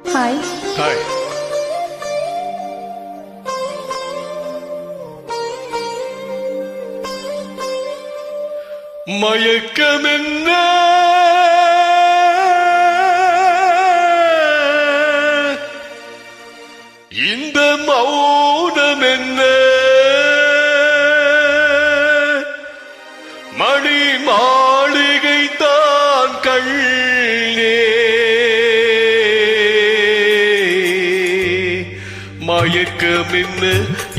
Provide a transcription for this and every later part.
Hi. Hi. மயக்கமென்ன இந்த மௌனமென்ன மணி மாளிகை தான் கண்ணே மயக்கமென்ன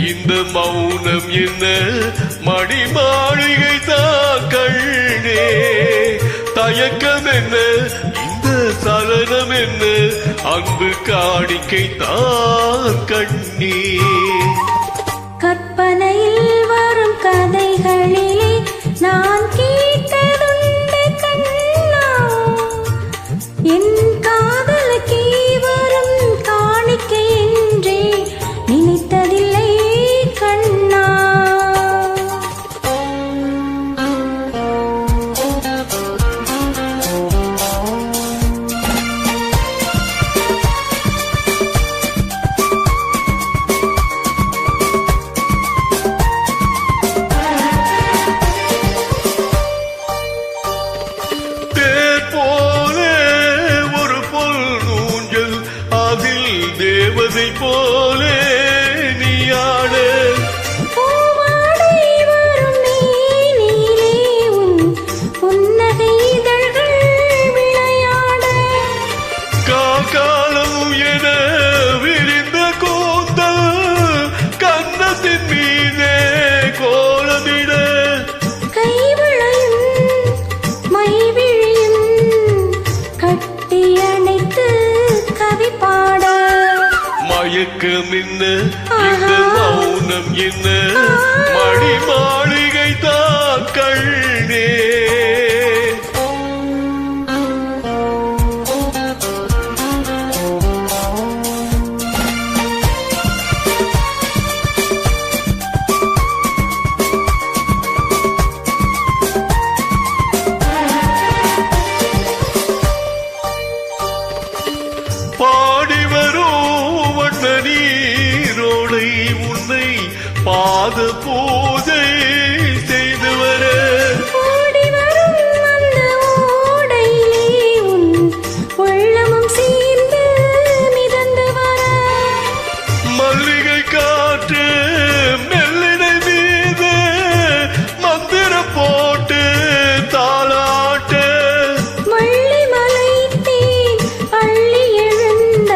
இந்த மௌனம் என்ன மணி மாளிகை தான் கண்ணே தயக்கம் என்ன இந்த சலனம் என்ன அன்பு காணிக்கை தான் கண்ணே கற்பனையில் வரும் கதைகளிலே நான் கேட்டதுண்டு கண்ணா என் காதலுக்கே வரும் காணிக்கை என்றே நினைத்ததில்லை கண்ணா. தேவதை போலே நீயாட பூவாடை வரும் நீரிலே உன் புன்னகை இதழ்கள் விளையாட காலம் என விரிந்த கூந்தல் கன்னத்தின் மீதே கோலமிட கைவிளையும் மைவிழியும் கட்டி அணைத்து கவி பாட மயக்கம் என்ன இந்த மௌனம் என்ன மணி மாளிகை தான் கண்ணே பாடி வரும் வண்ண நீரோடை உன்னை பாத பூஜை செய்து வர ஓடி வரும் அந்த ஓடையிலே உன் உள்ளமும் சேர்ந்து மிதந்து வர மல்லிகை காற்று மெல்லிடை மீது மந்திரம் போட்டு தாளாட்ட மள்ளி மலைத்தேன் அள்ளி எழுந்த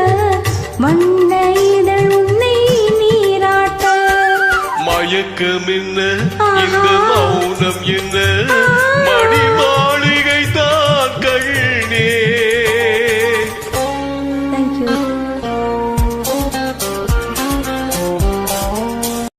வண்ண இதழ் உன்னை நீராட்ட மயக்கம் என்ன